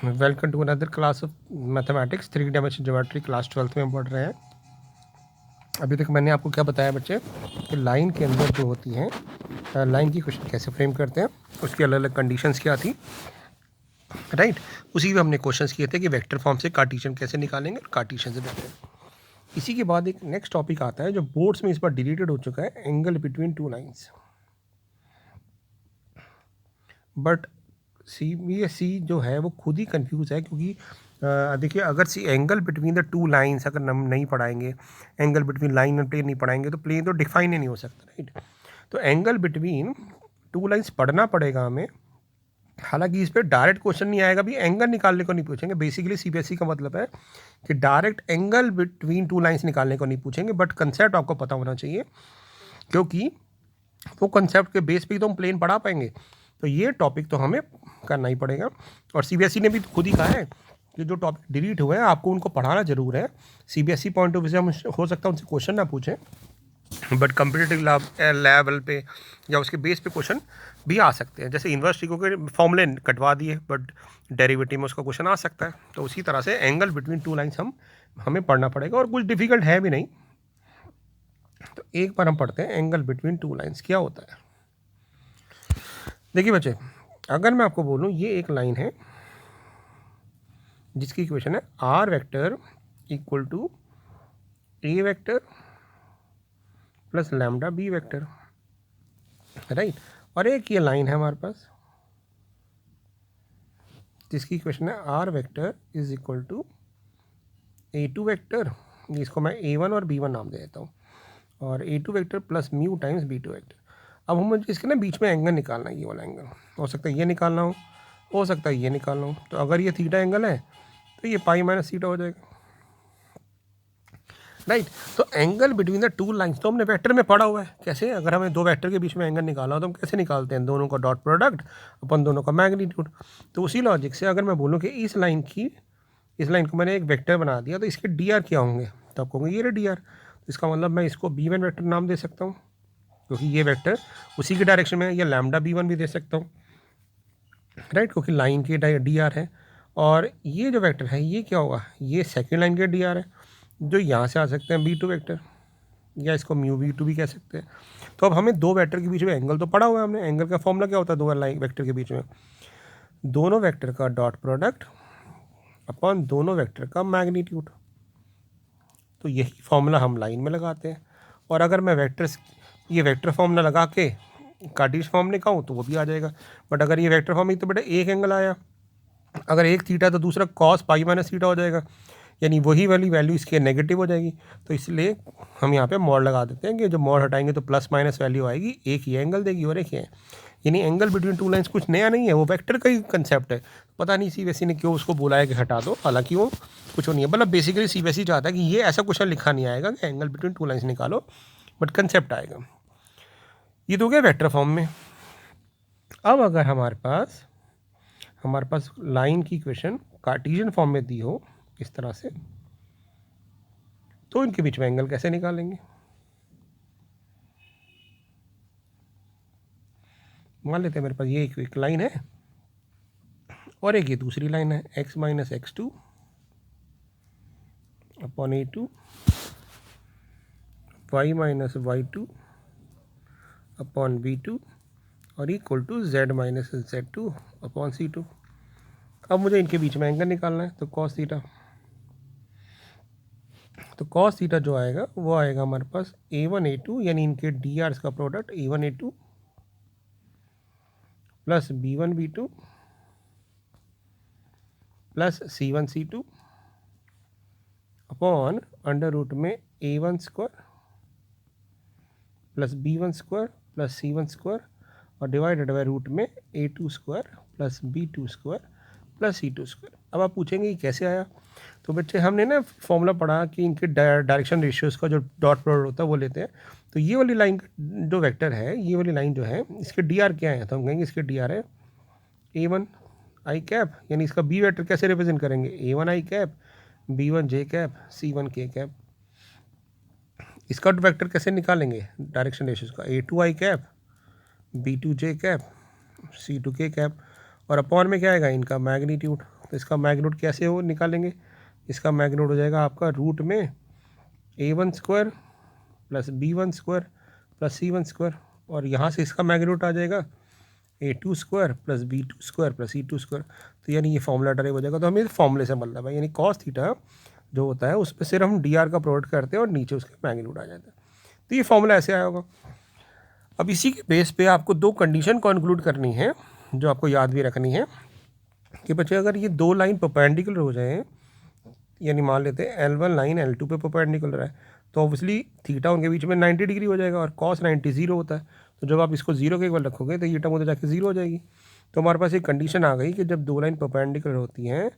Welcome to another class of mathematics 3 dimension geometry class 12th में पढ़ रहे हैं। अभी तक मैंने आपको क्या बताया बच्चे कि लाइन के अंदर जो होती हैं लाइन की क्वेश्चन कैसे फ्रेम करते हैं, उसकी अलग अलग कंडीशंस क्या थी, राइट। उसी में हमने क्वेश्चंस किए थे कि वेक्टर फॉर्म से कार्टेशियन कैसे निकालेंगे और कार्टेशियन से वेक्टर। इसी के बाद एक नेक्स्ट टॉपिक आता है जो बोर्ड्स में इस बार डिलीटेड हो चुका है, angle between two lines. But CBSE जो है वो खुद ही कंफ्यूज है, क्योंकि देखिए अगर angle between the two lines अगर हम नहीं पढ़ाएंगे, angle between line and plane नहीं पढ़ाएंगे तो प्लेन तो डिफाइन ही नहीं हो सकता, राइट। तो एंगल बिटवीन टू लाइंस पढ़ना पड़ेगा हमें। हालांकि इस पर डायरेक्ट क्वेश्चन नहीं आएगा, भी एंगल निकालने को नहीं पूछेंगे। बेसिकली CBSE का मतलब है कि direct angle between two lines निकालने को नहीं पूछेंगे, बट कंसेप्ट आपको पता होना चाहिए, क्योंकि वो कंसेप्ट के बेस पे ही तो हम प्लेन पढ़ा पाएंगे। तो ये टॉपिक तो हमें करना ही पड़ेगा। और CBSE ने भी खुद ही कहा है कि जो टॉपिक डिलीट हुए हैं आपको उनको पढ़ाना जरूर है। CBSE पॉइंट ऑफ व्यू से हम हो सकता है उनसे क्वेश्चन ना पूछें, बट कंपिटिटिव लेवल पे या उसके बेस पे क्वेश्चन भी आ सकते हैं। जैसे इन्वर्स ट्रिको के फॉर्मूले कटवा दिए, बट डेरिवेटिव में उसका क्वेश्चन आ सकता है। तो उसी तरह से एंगल बिटवीन टू लाइन्स हमें पढ़ना पड़ेगा, और कुछ डिफिकल्ट है भी नहीं। तो एक बार हम पढ़ते हैं एंगल बिटवीन टू लाइन्स क्या होता है। देखिए बच्चे, अगर मैं आपको बोलूं ये एक लाइन है जिसकी इक्वेशन है r vector equal to a vector plus lambda b vector, right. और एक ये लाइन है हमारे पास जिसकी इक्वेशन है r vector is equal to A2 vector, जिसको मैं A1 और B1 नाम दे देता हूँ, और A2 vector plus mu times B2 vector. अब हम इसके ना बीच में एंगल निकालना है, ये वाला एंगल। हो सकता है ये निकालना हो सकता है ये निकालना हो। तो अगर ये थीटा एंगल है तो ये पाई माइनस थीटा हो जाएगा, राइट। तो angle between the two lines तो हमने वेक्टर में पढ़ा हुआ है। कैसे? अगर हमें दो वेक्टर के बीच में एंगल निकाला हो तो हम कैसे निकालते हैं? दोनों का डॉट प्रोडक्ट अपन दोनों का मैग्नीट्यूड। तो उसी लॉजिक से अगर मैं बोलूँ कि इस लाइन को मैंने एक वेक्टर बना दिया तो इसके डी आर क्या होंगे, तो आप कहोगे ये रहे डी आर। तो इसका मतलब मैं इसको B1 वेक्टर नाम दे सकता हूँ, क्योंकि ये वेक्टर उसी के डायरेक्शन में है, या लैम्डा B1 भी दे सकता हूँ, राइट, क्योंकि लाइन के डी आर है। और ये जो वेक्टर है ये क्या होगा, ये सेकेंड लाइन के डी आर है, जो यहाँ से आ सकते हैं B2 वेक्टर, या इसको म्यू B2 भी कह सकते हैं। तो अब हमें दो वेक्टर के बीच में एंगल तो पढ़ा हुआ है हमने। एंगल का फॉर्मूला क्या होता है दो लाइन वेक्टर के बीच में? दोनों वेक्टर का डॉट प्रोडक्ट अपॉन दोनों वेक्टर का मैग्नीट्यूड। तो यही फॉर्मूला हम लाइन में लगाते हैं। और अगर मैं ये वेक्टर फॉर्मूला लगा के कार्टेशियन फॉर्म निकालूँ तो वो भी आ जाएगा। बट अगर ये वेक्टर फॉर्म तो बेटा एक एंगल आया, अगर एक थीटा तो दूसरा कॉस पाई माइनस थीटा हो जाएगा, यानी वही वाली वैल्यू इसके नेगेटिव हो जाएगी। तो इसलिए हम यहाँ पे मॉड लगा देते हैं कि जो मॉड हटाएंगे तो प्लस माइनस वैल्यू आएगी, एक ही एंगल देगी और एक ही है। यानी एंगल बिटवीन टू लाइंस कुछ नया नहीं है, वो वेक्टर का ही कंसेप्ट है। पता नहीं CBSE ने क्यों उसको बोला है कि हटा दो, हालांकि वो कुछ नहीं है। मतलब बेसिकली CBSE चाहता है कि ये ऐसा क्वेश्चन लिखा नहीं आएगा कि एंगल बिटवीन टू लाइंस निकालो, बट कंसेप्ट आएगा। ये तो गया वेक्टर फॉर्म में। अब अगर हमारे पास लाइन की इक्वेशन कार्टेशियन फॉर्म में दी हो इस तरह से, तो इनके बीच में एंगल कैसे निकालेंगे? मान लेते हैं मेरे पास ये एक लाइन है और एक ये दूसरी लाइन है, x minus x2 upon A2, y minus y2 upon B2 और equal to z minus z2 upon C2। अब मुझे इनके बीच में एंगल निकालना है, तो cos थीटा। तो cos थीटा जो आएगा वो आएगा हमारे पास A1 A2, यानी इनके डी आर का product A1 A2 plus B1 B2 plus C1 C2 upon under root में A1 square plus B1 square plus C1 square और डिवाइडेड बाय रूट में A2 square plus B2 square plus C2 square. अब आप पूछेंगे कि कैसे आया? तो बच्चे हमने ना फॉर्मूला पढ़ा कि इनके डायरेक्शन रेशियोज़ का जो डॉट प्रोडक्ट होता है वो लेते हैं। तो ये वाली लाइन जो वेक्टर है, ये वाली लाइन जो है, इसके डी आर क्या है? तो हम कहेंगे इसके डी आर है A1 आई कैप, यानी इसका बी वेक्टर कैसे रिप्रेजेंट करेंगे? A1 आई कैप, B1 जे कैप, C1 के कैप। इसका वेक्टर कैसे निकालेंगे डायरेक्शन रेशियोज़ का? A2 आई कैप, B2 जे कैप, C2 के कैप, और अपॉन में क्या आएगा इनका मैग्नीट्यूड। तो इसका मैग्नीट्यूड कैसे हो निकालेंगे, इसका मैग्नीट्यूड हो जाएगा आपका रूट में a1 square plus b1 square plus c1 square, और यहाँ से इसका मैग्नीट्यूड आ जाएगा a2 square plus b2 square plus c2 square. तो यानी ये फॉर्मूला डराइव हो जाएगा। तो हमें फॉर्मूले से मतलब है, यानी कॉस थीटा जो होता है उस पर सिर्फ हम dr का प्रोडक्ट करते हैं और नीचे उसके मैग्नीट्यूड आ जाता है। तो ये फॉर्मूला ऐसे आया होगा। अब इसी के बेस पे आपको दो कंडीशन कंक्लूड करनी है जो आपको याद भी रखनी है कि बच्चे अगर ये दो लाइन परपेंडिकुलर हो जाए, यानी मान लेते हैं L1 लाइन L2 पे परपेंडिकुलर है, तो ऑब्वियसली थीटा उनके बीच में 90 डिग्री हो जाएगा और cos 90 0 होता है। तो जब आप इसको 0 के इक्वल रखोगे तो ये टर्म उधर जाके 0 हो जाएगी। तो हमारे पास एक कंडीशन आ गई कि जब दो लाइन परपेंडिकुलर होती हैं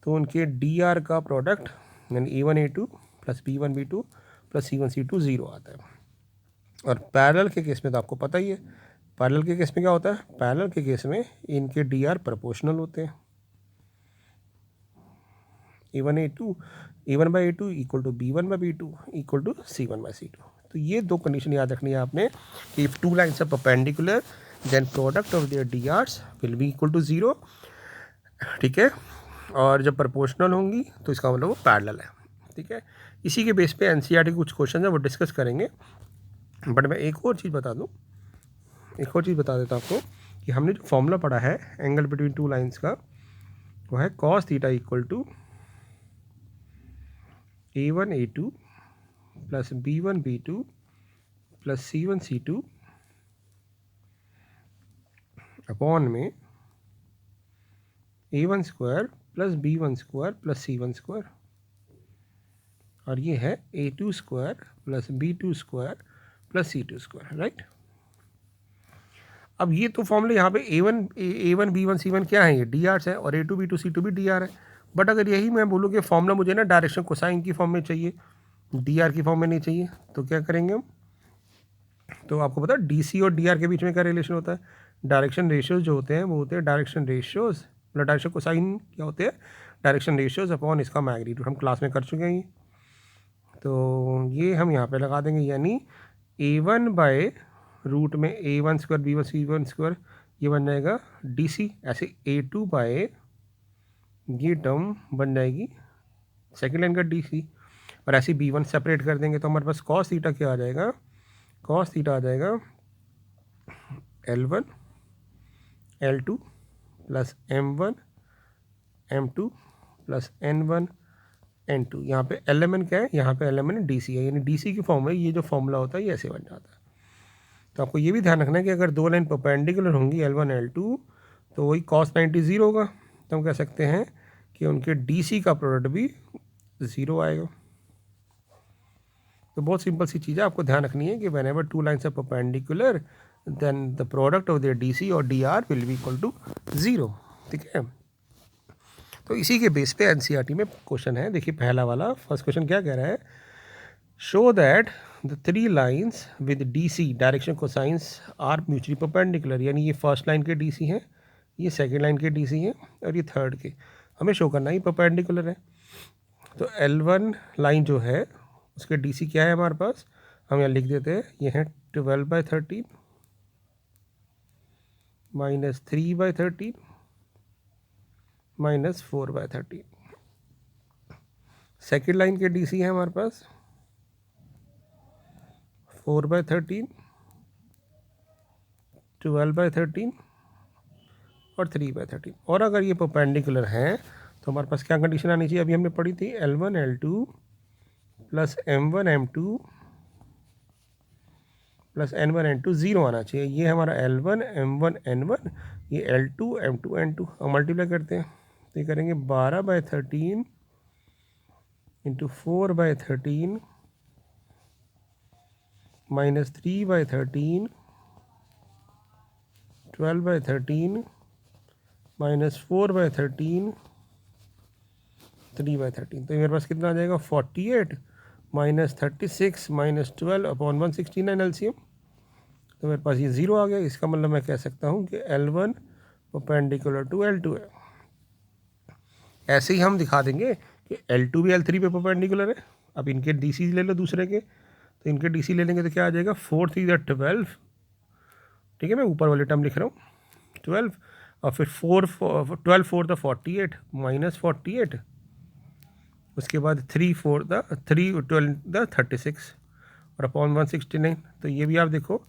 तो उनके dr का प्रोडक्ट यानी a1 a2 plus b1 b2 plus c1 c2 0 आता है। और पैरेलल के केस में तो आपको पता ही है, पैरेलल के केस में क्या होता है, पैरेलल के केस में इनके dr प्रोपोर्शनल होते हैं। a1 by a2 equal to b1 by b2 equal to c1 by c2। तो ये दो कंडीशन याद रखनी है आपने कि if two lines are perpendicular then product of their drs will be equal to 0, ठीक है। और जब प्रोपोर्शनल होंगी तो इसका मतलब वो पैरेलल है, ठीक है। इसी के बेस पे एनसीईआरटी के कुछ क्वेश्चन है वो डिस्कस करेंगे। बट मैं एक और चीज़ बता देता आपको कि हमने जो फॉर्मूला पढ़ा है एंगल बिटवीन टू लाइन्स का, वो है cos theta equal to a1 a2 plus b1 b2 plus c1 c2 upon में a1 square plus b1 square plus c1 square, और ये है a2 square plus b2 square plus c2 square, right. अब ये तो फॉर्मूले यहाँ पे a1 b1 c1 क्या है, ये dr है, और a2 b2 c2 भी dr है। बट अगर यही मैं बोलूँ कि फॉर्मूला मुझे ना डायरेक्शन कोसाइन की फॉर्म में चाहिए, dr की फॉर्म में नहीं चाहिए, तो क्या करेंगे हम, तो आपको पता है dc और dr के बीच में क्या रिलेशन होता है, डायरेक्शन रेशियोज जो होते हैं वो होते हैं डायरेक्शन रेशियोज, मतलब डायरेक्शन कोसाइन क्या होते हैं, डायरेक्शन रेशियोज अपॉन इसका मैग्नीट्यूड। हम क्लास में कर चुके हैं ये, तो ये हम यहाँ पे लगा देंगे, यानी a1 बाय रूट में a1 square b1 c1 square ये बन जाएगा dc। ऐसे a2 बाय ये टर्म बन जाएगी सेकेंड लाइन का dc, और ऐसे b1 सेपरेट कर देंगे तो हमारे पास cos थीटा क्या आ जाएगा, cos थीटा आ जाएगा L1 L2 plus m1 m2 plus n1 n2। यहाँ पे LMN क्या है, यहाँ पे LMN DC है, यानी DC की फॉर्म है, ये जो फॉर्मूला होता है ये ऐसे बन जाता है। तो आपको ये भी ध्यान रखना है कि अगर दो लाइन परपेंडिकुलर होंगी L1 L2 तो वही cos 90 0 होगा, तो हम कह सकते हैं कि उनके DC का प्रोडक्ट भी 0 आएगा। तो बहुत सिंपल सी चीज़ है, आपको ध्यान रखनी है कि whenever two lines are perpendicular then the product of their DC और DR will be equal to 0, ठीक है। तो इसी के बेस पे एनसीईआरटी में क्वेश्चन है, देखिए पहला वाला फर्स्ट क्वेश्चन क्या कह रहा है, show that the three lines with DC direction cosines are mutually perpendicular, यानी ये फर्स्ट लाइन के DC हैं, ये सेकेंड लाइन के DC हैं, और ये थर्ड के, हमें शो करना ही परपेंडिकुलर है। तो L1 लाइन जो है उसके DC क्या है हमारे पास, हम यहाँ लिख देते हैं, ये है 12/13 माइनस 3/13 माइनस 4/13। सेकेंड लाइन के DC है हमारे पास 4/13 12/13 और 3/13। और अगर ये परपेंडिकुलर हैं तो हमारे पास क्या कंडीशन आनी चाहिए, अभी हमने पढ़ी थी L1 L2 plus m1 m2 plus n1 n2 0 आना चाहिए। ये हमारा L1 m1 n1, ये L2 m2 n2, हम मल्टीप्लाई करते हैं तो ये करेंगे 12/13 इंटू 4/13 माइनस 3/13 12/13 माइनस 4/13 3/13। तो मेरे पास कितना आ जाएगा 48 माइनस 36 माइनस 12 अपॉन 169 LCM। तो मेरे पास ये 0 आ गया, इसका मतलब मैं कह सकता हूँ कि L1 परपेंडिकुलर टू L2 है। ऐसे ही हम दिखा देंगे कि L2 भी L3 पे परपेंडिकुलर है। अब इनके DC ले लो दूसरे के, तो इनके DC ले लेंगे तो क्या आ जाएगा 4 3 12, ठीक है, मैं ऊपर वाले टर्म लिख रहा हूँ 12। और फिर 12 4 द 48 माइनस 48, उसके बाद 3 4 द 3 12 द 36 और अपॉन 169। तो ये भी आप देखो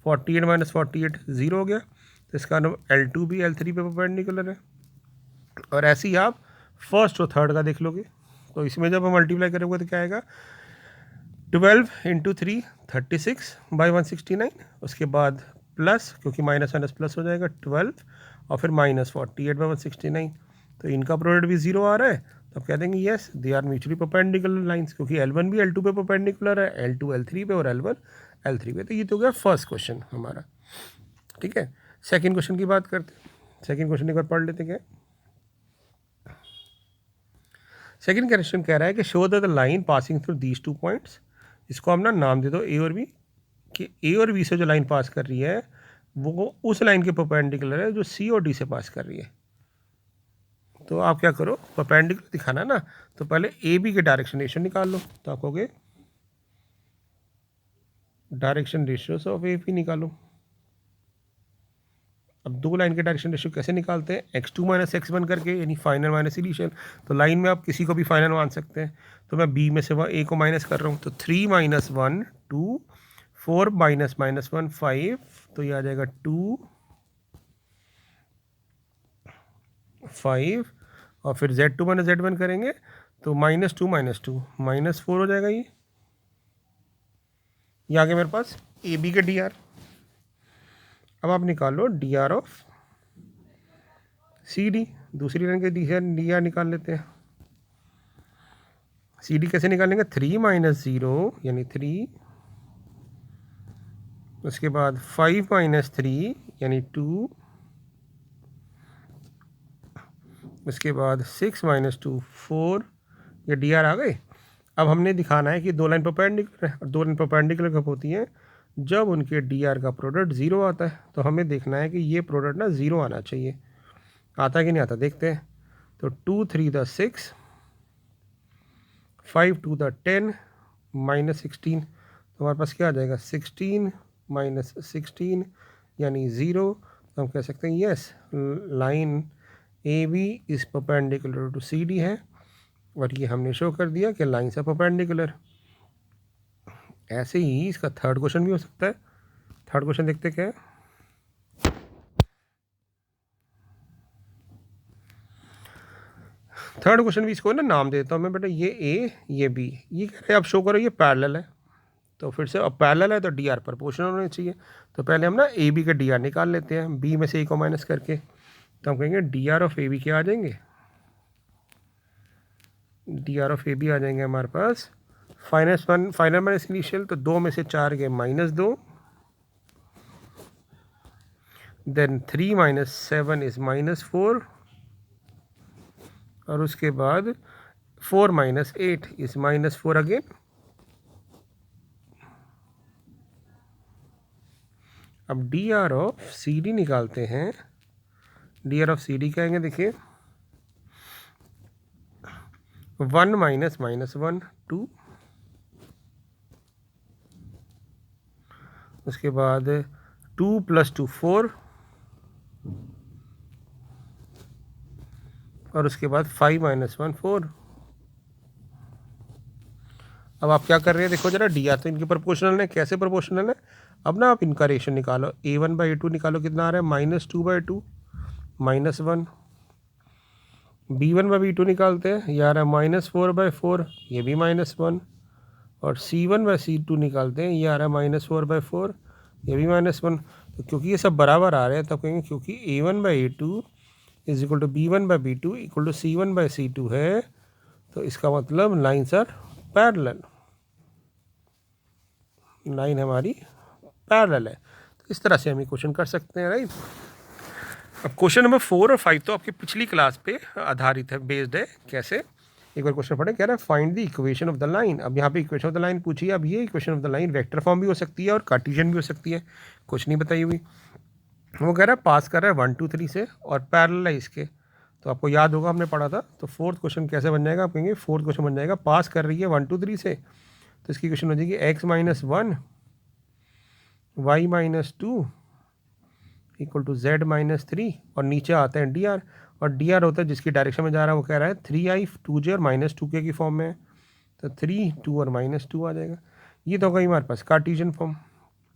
48 माइनस 48 ज़ीरो हो गया, तो इसका L2 भी L3 पे परपेंडिकुलर है। और ऐसे ही आप फर्स्ट और थर्ड का देख लोगे, तो इसमें जब हम मल्टीप्लाई करेंगे तो क्या आएगा 12 इंटू 3 36 बाई 169, उसके बाद प्लस, क्योंकि माइनस माइनस प्लस हो जाएगा 12 और फिर माइनस 48 बाई 169। तो इनका प्रोडक्ट भी ज़ीरो आ रहा है, तो आप कह देंगे yes they are mutually perpendicular lines, क्योंकि L1 भी L2 पे परपेंडिकुलर है, L2 L3 पे और L1 L3 पे। तो ये तो हो गया फर्स्ट क्वेश्चन हमारा। ठीक है, सेकंड क्वेश्चन की बात करते हैं। सेकंड क्वेश्चन एक बार पढ़ लेते क्या। सेकंड क्वेश्चन कह रहा है कि show the line passing through these 2 points. इसको हम ना नाम दे दो ए और बी, कि ए और बी से जो लाइन पास कर रही है वो उस लाइन के परपेंडिकुलर है जो सी और डी से पास कर रही है। तो आप क्या करो, परपेंडिकुलर दिखाना ना, तो पहले ए बी के डायरेक्शन रेशियो निकाल लो। तो आप कहोगे direction ratio of A B निकालो। अब दो लाइन के डायरेक्शन रेशियो कैसे निकालते हैं, x2 माइनस x1 करके, यानी फाइनल माइनस इनिशियल। तो लाइन में आप किसी को भी फाइनल मान सकते हैं, तो मैं b में से ए को माइनस कर रहा हूँ, तो 3 माइनस 1 2, 4 माइनस माइनस 1 5, तो ये आ जाएगा 2 5, और फिर z2 माइनस z1 करेंगे तो -2 -2 -4 हो जाएगा। ये आ गया मेरे पास ए बी के डी आर। अब आप निकालो D R of C D, दूसरी लाइन के डी आर निकाल लेते हैं। सी डी कैसे निकालेंगे, 3 माइनस 0 यानी 3, उसके बाद 5 माइनस 3 यानी 2, उसके बाद 6 माइनस 2 4, ये डी आर आ गए। अब हमने दिखाना है कि दो लाइन परपेंडिकुलर है, और दो लाइन परपेंडिकुलर कब होती हैं, जब उनके डी आर का प्रोडक्ट ज़ीरो आता है। तो हमें देखना है कि ये प्रोडक्ट ना ज़ीरो आना चाहिए, आता है कि नहीं आता, देखते हैं। तो 2 3 द 6, 5 2 द 10 माइनस 16, तो हमारे पास क्या आ जाएगा 16 माइनस 16 यानी ज़ीरो। तो हम कह सकते हैं yes line A B is perpendicular to C D है, और ये हमने शो कर दिया कि लाइन्स आर परपेंडिकुलर। ऐसे ही इसका थर्ड क्वेश्चन भी हो सकता है। थर्ड क्वेश्चन देखते क्या है। थर्ड क्वेश्चन भी इसको ना नाम देता हूँ मैं बेटा, ये ए ये बी, ये कह रहे हैं आप शो करो ये पैरेलल है। तो फिर से अब पैरेलल है तो डी आर प्रोपोर्शनल होने चाहिए। तो पहले हम ना ए बी का डी आर निकाल लेते हैं, बी में से ए को माइनस करके। तो हम कहेंगे D R of A B क्या आ जाएंगे, D R of A B आ जाएंगे हमारे पास -1 फाइनल माइनस इनिशियल, तो 2 में से 4 गए -2, देन 3 माइनस 7 इज -4, और उसके बाद 4 माइनस 8 इज -4 अगेन। अब D R of C D निकालते हैं। D R of C D कहेंगे, देखिए 1 माइनस -1 2, उसके बाद 2 + 2 4, और उसके बाद 5 - 1 4। अब आप क्या कर रहे हैं, देखो जरा डी आर तो इनके प्रोपोर्शनल है। कैसे प्रोपोर्शनल है, अब ना आप इनका रेशियो निकालो, a1/a2 निकालो, कितना आ रहा है -2/2 -1। b1/b2 निकालते हैं, ये आ रहा है -4/4, ये भी -1। और c1/c2 निकालते हैं, ये आ रहा है -4/4, ये भी -1। तो क्योंकि ये सब बराबर आ रहे हैं तब कहेंगे क्योंकि a1/a2 is equal to b1/b2 equal to c1/c2 है, तो इसका मतलब लाइन्स आर पैरेलल, लाइन हमारी पैरेलल है। तो इस तरह से हम ये क्वेश्चन कर सकते हैं, राइट। अब क्वेश्चन नंबर 4 और 5 तो आपकी पिछली क्लास पे आधारित है, बेस्ड है। कैसे, एक बार क्वेश्चन पढ़े, कह रहा है find the equation of the line. अब यहाँ पे इक्वेशन ऑफ द लाइन पूछी है। अब ये equation of the line vector form भी हो सकती है और कार्टेशियन भी हो सकती है, कुछ नहीं बताई हुई। वो कह रहा है पास कर रहा है 1 2 3 से और पैरेलल है इसके। तो आपको याद होगा हमने पढ़ा था। तो फोर्थ क्वेश्चन कैसे बन जाएगा, आप कहेंगे फोर्थ क्वेश्चन बन जाएगा पास कर रही है 1 2 3 से, तो इसकी इक्वेशन हो जाएगी x - 1 y - 2 equal to z minus 3 और नीचे आते हैं डी आर, और डी आर होता है जिसकी डायरेक्शन में जा रहा है वो कह रहा है 3i 2j और माइनस 2k की फॉर्म में है, तो 3 2 और माइनस 2 आ जाएगा। ये तो होगा हमारे पास कार्टीजन फॉर्म।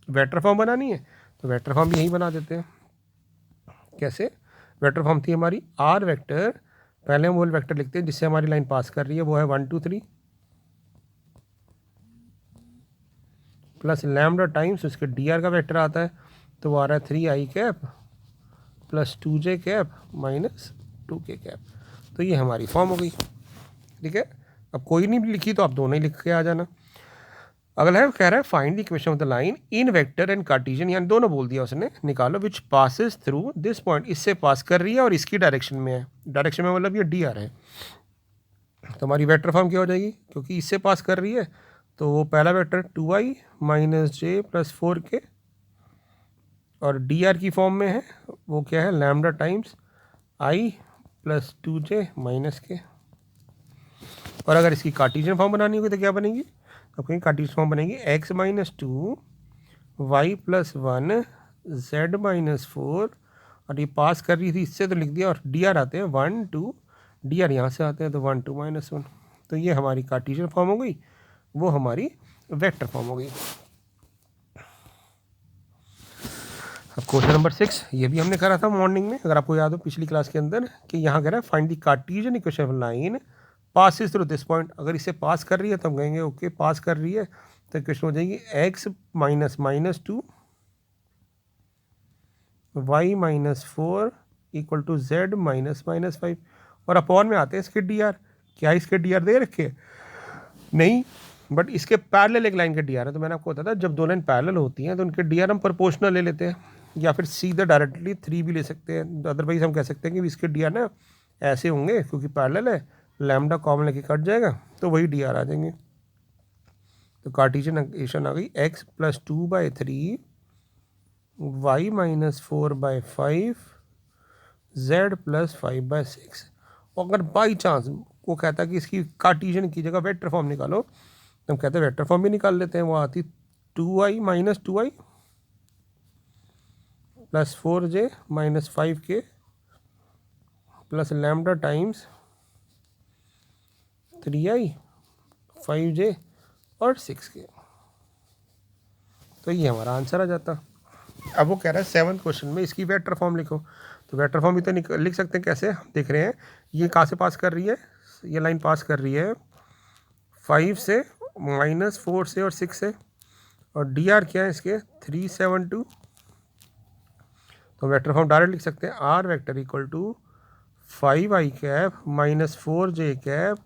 वेक्टर फॉर्म बनानी है तो वेक्टर फॉर्म भी यहीं बना देते हैं। कैसे? वेक्टर फॉर्म थी हमारी आर वेक्टर, पहले हम वो वेक्टर लिखते हैं जिससे हमारी लाइन पास कर रही है, वो है 1 2 3 प्लस लैम्डा टाइम्स उसके डी आर का वेक्टर आता है, तो वो आ रहा है 3i cap plus 2j cap minus 2k cap. तो ये हमारी फॉर्म हो गई। ठीक है, अब कोई नहीं भी लिखी तो आप दोनों ही लिख के आ जाना। अगला है कह रहा है find the equation of the line in vector and Cartesian, यानी दोनों बोल दिया उसने, निकालो विच पासेस थ्रू दिस पॉइंट, इससे पास कर रही है और इसकी डायरेक्शन में है। डायरेक्शन में मतलब ये डी आर है, तो हमारी वेक्टर फॉर्म क्या हो जाएगी, क्योंकि इससे पास कर रही है तो वो पहला वेक्टर 2i माइनस जे प्लस 4k, और डी आर की फॉर्म में है वो क्या है lambda times i plus 2j minus के। और अगर इसकी कार्टेशियन फॉर्म बनानी होगी तो क्या बनेगी, तो कहीं कार्टेशियन फॉर्म बनेगी x minus 2 y plus 1 z minus 4, और ये पास कर रही थी इससे तो लिख दिया, और डी आर आते हैं 1 2, डी आर यहाँ से आते हैं तो 1 2 माइनस 1, तो ये हमारी कार्टेशियन फॉर्म हो गई, वो हमारी वेक्टर फॉर्म हो गई। अब क्वेश्चन नंबर 6, ये भी हमने करा था मॉर्निंग में, अगर आपको याद हो पिछली क्लास के अंदर, कि यहाँ कह रहा है find the Cartesian equation of line passes through this point. अगर इसे पास कर रही है तो हम कहेंगे ओके पास कर रही है, तो इक्वेशन हो जाएगी x minus minus 2 y minus 4 equal to z minus minus 5, और अपॉन में आते हैं इसके डी आर। क्या इसके डी आर दे रखे? नहीं, बट इसके पैरेलल एक लाइन के डी आर है, तो मैंने आपको बताया था जब दो लाइन पैरेलल होती हैं तो उनके डी आर हम प्रोपोर्शनल ले लेते हैं, या फिर सीधा डायरेक्टली 3 भी ले सकते हैं। अदरवाइज हम कह सकते हैं कि इसके डी आर ना ऐसे होंगे, क्योंकि पैरेलल है, लैम्डा कॉमन लेके कट जाएगा तो वही डी आर आ जाएंगे। तो कार्टेशियन इक्वेशन आ गई x plus 2/3 y minus 4/5 z plus 5/6। और अगर बाई चांस वो कहता है कि इसकी कार्टेशियन की जगह वेक्टर फॉर्म निकालो, तो हम कहते हैं वेक्टर फॉर्म भी निकाल लेते हैं। वो आती 2i minus 2i plus 4j minus 5k plus lambda times 3i 5j और 6k। तो ये हमारा आंसर आ जाता। अब वो कह रहा है 7th क्वेश्चन में इसकी वेक्टर फॉर्म लिखो, तो वेक्टर फॉर्म भी तो लिख सकते हैं। कैसे? हम देख रहे हैं ये कहाँ से पास कर रही है, ये लाइन पास कर रही है 5 से माइनस 4 से और 6 से, और डी आर क्या है इसके 3 7 2। तो वेक्टर फॉर्म डायरेक्ट लिख सकते हैं r vector equal to 5i cap minus 4j cap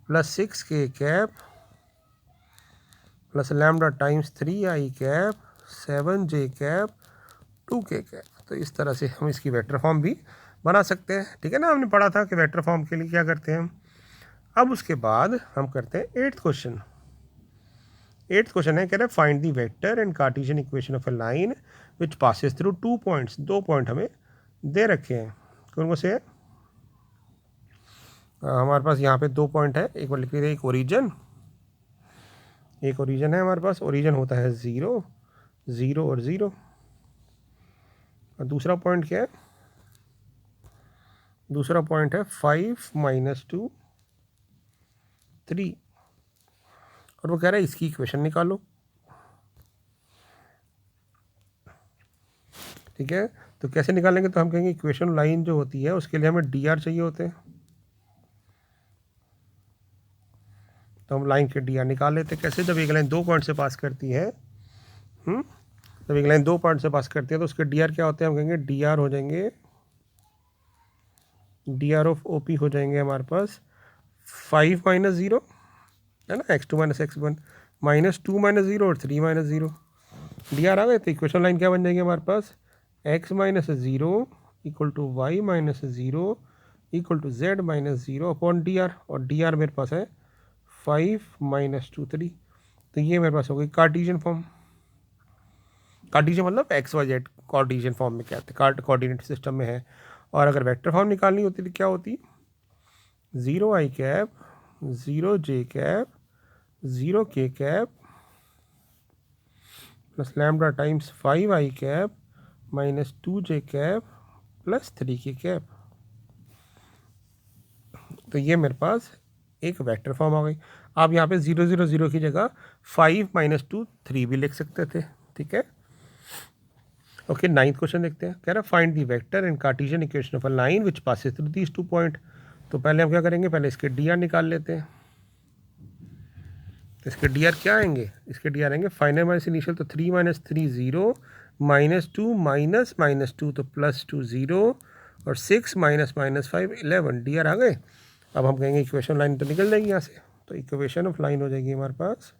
plus 6k cap plus lambda times 3i cap 7j cap 2k cap. तो इस तरह से हम इसकी वेक्टर फॉर्म भी बना सकते हैं। ठीक है ना, हमने पढ़ा था कि वेक्टर फॉर्म के लिए क्या करते हैं हम। अब उसके बाद हम करते हैं 8th क्वेश्चन। 8th क्वेश्चन है, कह रहे हैं find the vector and Cartesian equation of a line which passes through 2 points. 2 point हमें दे रखे हैं, कौन कौन से है? हमारे पास यहाँ पे 2 पॉइंट है, एक बार लिख लीजिए, एक ओरिजिन है हमारे पास। ओरिजिन होता है 0 0 और 0, और दूसरा पॉइंट क्या है? दूसरा पॉइंट है 5 माइनस 2 3, और वो कह रहा है इसकी इक्वेशन निकालो। ठीक है, तो कैसे निकालेंगे? तो हम कहेंगे इक्वेशन लाइन जो होती है उसके लिए हमें डी आर चाहिए होते हैं, तो हम लाइन के डी आर निकाल लेते हैं। कैसे? जब एक लाइन 2 पॉइंट से पास करती है, जब एक लाइन 2 पॉइंट से पास करती है तो उसके डी आर क्या होते हैं? हम कहेंगे डी आर हो जाएंगे, D R of O P हो जाएंगे हमारे पास 5 माइनस 0 है ना, x2 minus x1 minus 2 minus 0 और 3 माइनस 0। डी आर आ गए, तो इक्वेशन लाइन क्या बन जाएगी हमारे पास? x minus 0 equal to y minus 0 equal to z minus 0 upon D R, और डी आर मेरे पास है 5 माइनस 2 3। तो ये मेरे पास हो गई कार्टेशियन फॉर्म। कार्टेशियन मतलब x y z Cartesian form में क्या आते हैं, कोऑर्डिनेट सिस्टम में है। और अगर वेक्टर फॉर्म निकालनी होती तो क्या होती? 0i cap 0j cap 0k cap plus lambda times 5i cap minus 2j cap plus 3k cap. तो ये मेरे पास एक वेक्टर फॉर्म आ गई। आप यहाँ पे 0 0 0 की जगह 5 माइनस 2 3 भी लिख सकते थे, ठीक है। ओके, 9th क्वेश्चन देखते हैं। कह रहा find the vector in Cartesian equation of a line which passes through these 2 point. तो पहले हम क्या करेंगे, पहले इसके डी आर निकाल लेते हैं। तो इसके डी आर क्या आएंगे, इसके डी आर आएंगे फाइनल माइनस इनिशियल, तो 3 माइनस 3 0, माइनस 2 माइनस माइनस 2 तो प्लस 2 0, और 6 माइनस माइनस 5 11। डी आर आ गए। अब हम कहेंगे इक्वेशन लाइन तो निकल जाएगी यहाँ से, तो इक्वेशन ऑफ लाइन हो जाएगी हमारे पास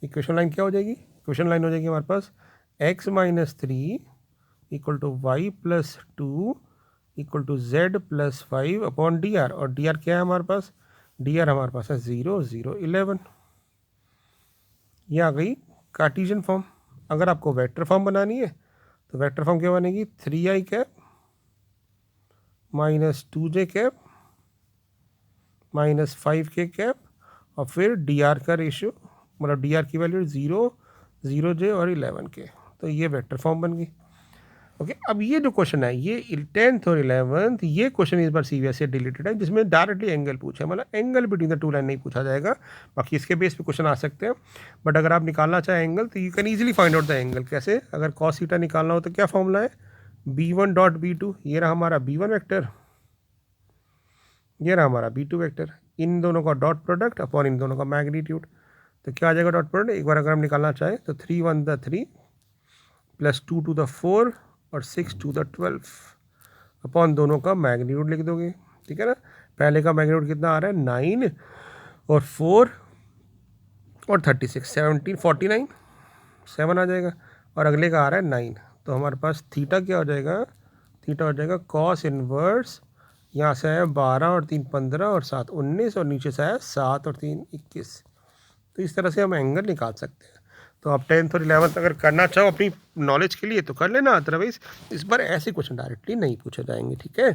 इक्वेशन लाइन क्या हो जाएगी, इक्वेशन लाइन हो जाएगी हमारे पास x minus 3 equal to y plus 2 equal to z plus 5 upon D R. और डी आर क्या है हमारे पास, डी आर हमारे पास है 0 0 11। ये आ गई कार्टेशियन फॉर्म। अगर आपको वेक्टर फॉर्म बनानी है तो वेक्टर फॉर्म क्या बनेगी, 3i cap minus 2j cap minus 5k cap, और फिर डी आर का रेशियो, मतलब डी आर की वैल्यू 0 0j और 11k। तो ये वेक्टर फॉर्म बन गई। ओके, अब ये जो क्वेश्चन है ये 10th और 11th, ये क्वेश्चन इस बार CBSE से डिलीटेड है, जिसमें डायरेक्टली एंगल पूछा है, मतलब angle between the to line नहीं पूछा जाएगा। बाकी इसके बेस पे क्वेश्चन आ सकते हैं, बट अगर आप निकालना चाहें एंगल तो you can easily find out the angle. कैसे, अगर cos थीटा निकालना हो तो क्या फॉर्मूला है, b1 डॉट b2, ये रहा हमारा b1 वेक्टर, ये रहा हमारा b2 वेक्टर, इन दोनों का डॉट प्रोडक्ट अपॉन इन दोनों का मैग्नीट्यूड। तो क्या आ जाएगा डॉट प्रोडक्ट, एक बार अगर हम निकालना चाहें तो 3 1 द 3 प्लस 2 2 द 4 और 6 2 द 12 अपॉन दोनों का मैग्नीट्यूड लिख दोगे, ठीक है ना। पहले का मैग्नीट्यूड कितना आ रहा है, 9 और 4 और 36 17 49 7 आ जाएगा, और अगले का आ रहा है 9। तो हमारे पास थीटा क्या हो जाएगा, थीटा हो जाएगा कॉस इनवर्स, यहाँ से आया 12 और 3 15 और 7 19, और नीचे से आया 7 और 3 21। तो इस तरह से हम एंगल निकाल सकते हैं। तो आप 10th और 11th अगर करना चाहो अपनी नॉलेज के लिए तो कर लेना, अदरवाइज इस बार ऐसे क्वेश्चन डायरेक्टली नहीं पूछे जाएंगे, ठीक है।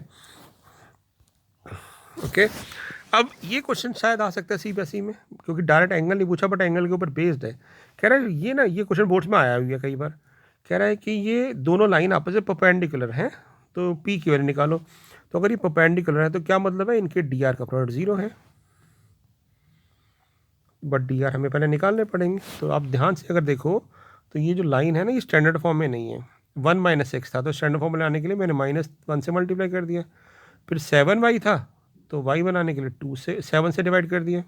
ओके, अब ये क्वेश्चन शायद आ सकता है CBSE में, क्योंकि डायरेक्ट एंगल नहीं पूछा बट एंगल के ऊपर बेस्ड है। कह रहा है ये ना, ये क्वेश्चन बोर्ड्स में आया हुआ है कई बार। कह रहा है कि ये दोनों लाइन आपस में परपेंडिकुलर हैं, तो P की वैल्यू निकालो। तो अगर ये परपेंडिकुलर है तो क्या मतलब है, इनके डी आर का प्रोडक्ट 0 है, बट डी आर हमें पहले निकालने पड़ेंगे। तो आप ध्यान से अगर देखो तो ये जो लाइन है ना, ये स्टैंडर्ड फॉर्म में नहीं है। 1 माइनस एक्स था तो स्टैंडर्ड फॉर्म में लाने के लिए मैंने -1 से मल्टीप्लाई कर दिया। फिर 7y था तो y बनाने के लिए 2 से 7 से डिवाइड कर दिया।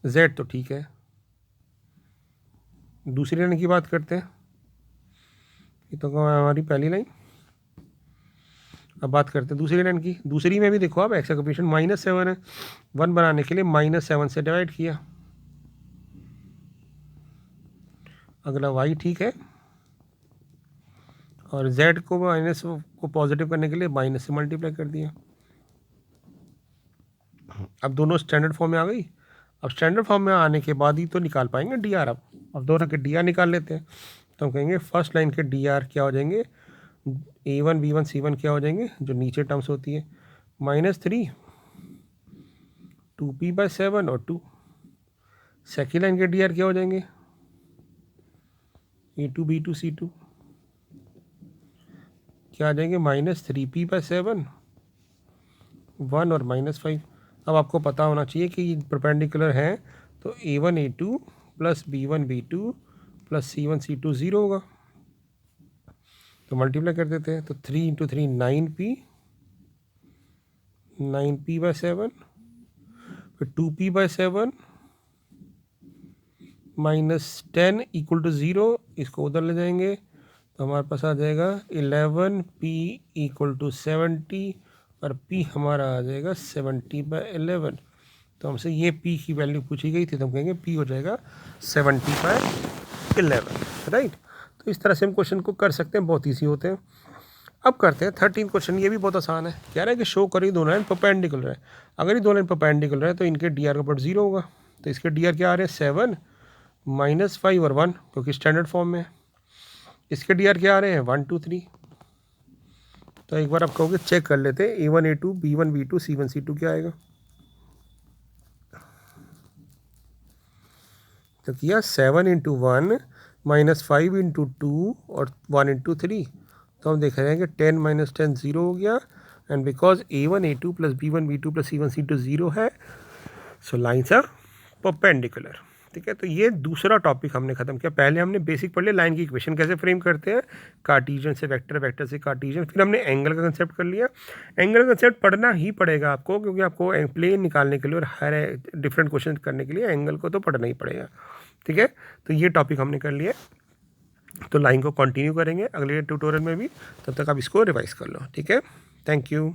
z तो ठीक है। दूसरी लाइन की बात करते हैं, ये तो हमारी पहली लाइन। अब बात करते हैं दूसरी लाइन की। दूसरी में भी देखो आप एक्स का कोएफिशिएंट -7 है, 1 बनाने के लिए -7 से डिवाइड किया। अगला y ठीक है, और z को माइनस को पॉजिटिव करने के लिए माइनस से मल्टीप्लाई कर दिया। अब दोनों स्टैंडर्ड फॉर्म में आ गई। अब स्टैंडर्ड फॉर्म में आने के बाद ही तो निकाल पाएंगे डी आर। अब दोनों के डी आर निकाल लेते हैं। तो हम कहेंगे फर्स्ट लाइन के डी आर क्या हो जाएंगे, A1 B1 C1 क्या हो जाएंगे, जो नीचे टर्म्स होती है, -3 2p/7 और 2। सेकेंड लाइन के डी आर क्या हो जाएंगे, A2 B2 C2 क्या आ जाएंगे, -3p/7 1 और -5। अब आपको पता होना चाहिए कि ये परपेंडिकुलर हैं, तो A1 A2 plus B1 B2 plus C1 C2 0 होगा। तो मल्टीप्लाई कर देते हैं, तो 3 × 3 9p/7, फिर 2p/7 -10 = 0, इसको उधर ले जाएंगे तो हमारे पास आ जाएगा 11p = 70, और p हमारा आ जाएगा 70/11। तो हमसे ये p की वैल्यू पूछी गई थी, तो हम कहेंगे p हो जाएगा 70/11, राइट। तो इस तरह से हम क्वेश्चन को कर सकते हैं, बहुत ईजी होते हैं। अब करते हैं 13 क्वेश्चन, ये भी बहुत आसान है। कह रहा है कि शो करें दोनों लाइन परपेंडिकुलर है। अगर ये दोनों लाइन परपेंडिकुलर है तो इनके डी आर का प्रोडक्ट 0 होगा। तो इसके डी आर क्या आ रहे हैं, 7 -5 और 1, क्योंकि स्टैंडर्ड फॉर्म में है। इसके डी आर क्या आ रहे हैं, 1 2 3। तो एक बार आप कहोगे चेक कर लेते हैं, A1 A2 B1 B2 C1 C2 क्या आएगा। तो किया 7 इंटू 1 -5 इंटू 2 और 1 इंटू 3, तो हम देख रहे हैं कि 10 माइनस 10 0 हो गया, and because A1 A2 plus B1 B2 plus C1 C2 0 है, सो लाइन्स आर परपेंडिकुलर। ठीक है, तो ये दूसरा टॉपिक हमने खत्म किया। पहले हमने बेसिक पढ़ लिया लाइन की इक्वेशन कैसे फ्रेम करते हैं, कार्टीजन से वेक्टर, वेक्टर से कार्टीजन, फिर हमने एंगल का कंसेप्ट कर लिया। एंगल का कंसेप्ट पढ़ना ही पड़ेगा आपको, क्योंकि आपको प्लेन निकालने के लिए और हर डिफरेंट क्वेश्चन करने के लिए एंगल को तो पढ़ना ही पड़ेगा। ठीक है, तो ये टॉपिक हमने कर लिया, तो लाइन को कंटिन्यू करेंगे अगले ट्यूटोरियल में भी, तब तक आप इसको रिवाइज कर लो। ठीक है, थैंक यू।